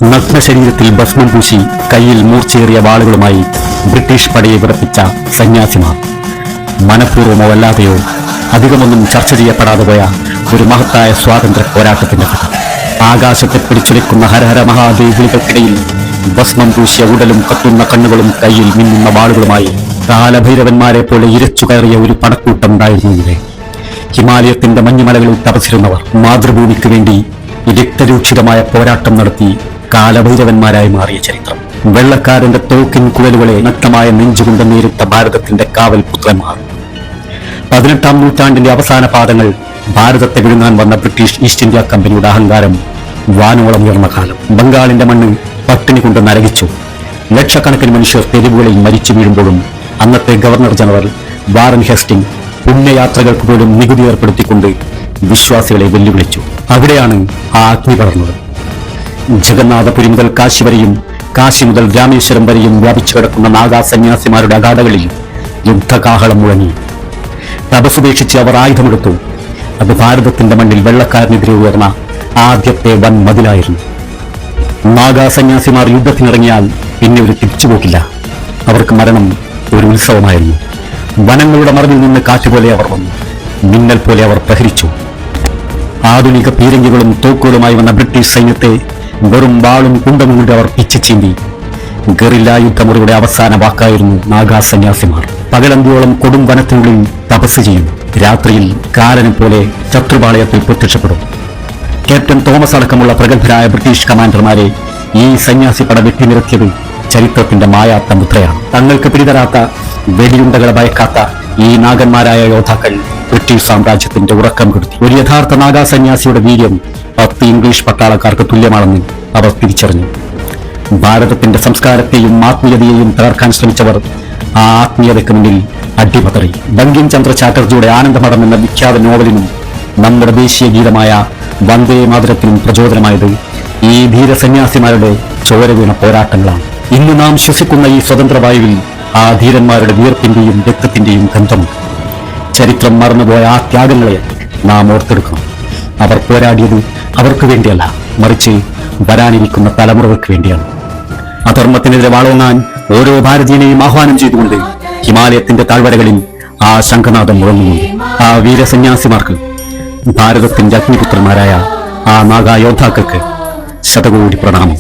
നഗ്നശരീരത്തിൽ ഭസ്മം പൂശി കയ്യിൽ മൂർച്ചയേറിയ വാളുകളുമായി ബ്രിട്ടീഷ് പടയെ വിറപ്പിച്ച സന്യാസിമാർ മനഃപൂർവ്വമോ അല്ലാതെയോ അധികമൊന്നും ചർച്ച ചെയ്യപ്പെടാതെ പോയ ഒരു മഹത്തായ സ്വാതന്ത്ര്യ പോരാട്ടത്തിന്റെ കഥ. ആകാശത്തെ പിടിച്ചുലയ്ക്കുന്ന ഹരഹര മഹാദേവികൾക്കിടയിൽ ഭസ്മം പൂശിയ ഉടലും കത്തുന്ന കണ്ണുകളും കയ്യിൽ മിന്നുന്ന വാളുകളുമായി കാലഭൈരവന്മാരെ പോലെ ഇരച്ചു കയറിയ ഒരു പടക്കൂട്ടം ഉണ്ടായിരുന്നു ഇവിടെ. ഹിമാലയത്തിന്റെ മഞ്ഞുമലകളിൽ തപസിരുന്നവർ മാതൃഭൂമിക്ക് വേണ്ടി രക്തരൂക്ഷിതമായ പോരാട്ടം നടത്തി കാലഭൈരവന്മാരായി മാറിയ ചരിത്രം. വെള്ളക്കാരന്റെ തോക്കിൻ കുഴലുകളെ നഗ്നമായ നെഞ്ചുകൊണ്ട് നേരിട്ട ഭാരതത്തിന്റെ കാവൽ പുത്രന്മാർ. 18-ാം നൂറ്റാണ്ടിന്റെ അവസാന പാദങ്ങൾ ഭാരതത്തെ വിഴുങ്ങാൻ വന്ന ബ്രിട്ടീഷ് ഈസ്റ്റ് ഇന്ത്യ കമ്പനിയുടെ അഹങ്കാരം വാനോളം ഉയർന്ന കാലം. ബംഗാളിന്റെ മണ്ണ് പട്ടിണി കൊണ്ട് നരകിച്ചു. ലക്ഷക്കണക്കിന് മനുഷ്യർ തെരുവുകളിൽ മരിച്ചു വീഴുമ്പോഴും അന്നത്തെ ഗവർണർ ജനറൽ വാറൻ ഹേസ്റ്റിംഗ് പുണ്യയാത്രകൾക്ക് പോലും നികുതി ഏർപ്പെടുത്തിക്കൊണ്ട് വിശ്വാസികളെ വെല്ലുവിളിച്ചു. അവിടെയാണ് ആ അഗ്നി പടർന്നത്. ജഗന്നാഥപുരി മുതൽ കാശി വരെയും കാശി മുതൽ രാമേശ്വരം വരെയും വ്യാപിച്ചു കിടക്കുന്ന നാഗാ സന്യാസിമാരുടെ അഗാധകളിൽ യുദ്ധകാഹളം മുഴങ്ങി. തപസ്സുപേക്ഷിച്ച് അവർ ആയുധമെടുത്തു. അത് ഭാരതത്തിന്റെ മണ്ണിൽ വെള്ളക്കാരനെതിരെ ഉയർന്ന ആദ്യത്തെ വൻ മതിലായിരുന്നു. നാഗാ സന്യാസിമാർ യുദ്ധത്തിനിറങ്ങിയാൽ പിന്നെ ഒരു തിരിച്ചുപോക്കില്ല. അവർക്ക് മരണം ഒരു ഉത്സവമായിരുന്നു. വനങ്ങളുടെ മറവിൽ നിന്ന് കാറ്റുപോലെ അവർ വന്നു. മിന്നൽ പോലെ അവർ പ്രഹരിച്ചു. ആധുനിക പീരങ്കികളും തോക്കുകളുമായി വന്ന ബ്രിട്ടീഷ് സൈന്യത്തെ വെറും വാളും കുന്തം കൊണ്ട് അവർ പിച്ചിച്ചീന്തി. ഗറില്ല യുദ്ധമുറയുടെ അവസാന വാക്കായിരുന്നു നാഗാ സന്യാസിമാർ. പകലന്തിയോളം കൊടും വനത്തിനുള്ളിൽ തപസ് ചെയ്യും. രാത്രിയിൽ കാലനെ പോലെ ശത്രുപാളയത്തിൽ പ്രത്യക്ഷപ്പെടും. ക്യാപ്റ്റൻ തോമസ് അടക്കമുള്ള പ്രഗത്ഭരായ ബ്രിട്ടീഷ് കമാൻഡർമാരെ ഈ സന്യാസി പട വെട്ടിനിരത്തിയത് ചരിത്രത്തിന്റെ മായാത്ത മുദ്രയാണ്. തങ്ങൾക്ക് പിടിതരാത്ത വെടിയുണ്ടകളെ ഭയക്കാത്ത ഈ നാഗന്മാരായ യോദ്ധാക്കൾ ബ്രിട്ടീഷ് സാമ്രാജ്യത്തിന്റെ ഉറക്കം കെടുത്തി. ഒരു യഥാർത്ഥ നാഗാ സന്യാസിയുടെ വീര്യം 10 ഇംഗ്ലീഷ് പട്ടാളക്കാർക്ക് തുല്യമാണെന്ന് അവർ തിരിച്ചറിഞ്ഞു. ഭാരതത്തിന്റെ സംസ്കാരത്തെയും ആത്മീയതയെയും തകർക്കാൻ ശ്രമിച്ചവർ ആ ആത്മീയതയ്ക്ക് മുന്നിൽ അടിപതറി. ബങ്കിം ചന്ദ്ര ചാറ്റർജിയുടെ ആനന്ദമഠം എന്ന വിഖ്യാത നോവലിനും നമ്മുടെ ദേശീയ ഗീതമായ വന്ദേ മാതരത്തിനും പ്രചോദനമായത് ഈ ധീരസന്യാസിമാരുടെ ചോര വീണ പോരാട്ടങ്ങളാണ്. ഇന്ന് നാം ശ്വസിക്കുന്ന ഈ സ്വതന്ത്രവായുവിൽ ആ ധീരന്മാരുടെ വിയർപ്പിന്റെയും രക്തത്തിന്റെയും ഗന്ധമുണ്ട്. ചരിത്രം മറന്നുപോയ ആ ത്യാഗങ്ങളെ നാം ഓർത്തെടുക്കണം. അവർ പോരാടിയത് അവർക്ക് വേണ്ടിയല്ല, മറിച്ച് വരാനിരിക്കുന്ന തലമുറകൾക്ക് വേണ്ടിയാണ്. അധർമ്മത്തിനെതിരെ വാളോങ്ങാൻ ഓരോ ഭാരതീയനെയും ആഹ്വാനം ചെയ്തുകൊണ്ട് ഹിമാലയത്തിന്റെ താഴ്വരകളിൽ ആ ശംഖനാഥം മുഴങ്ങുന്നുണ്ട്. ആ വീരസന്യാസിമാർക്ക്, ഭാരതത്തിന്റെ അഗ്നിപുത്രന്മാരായ ആ നാഗാ യോദ്ധാക്കൾക്ക് ശതകോടി പ്രണാമം.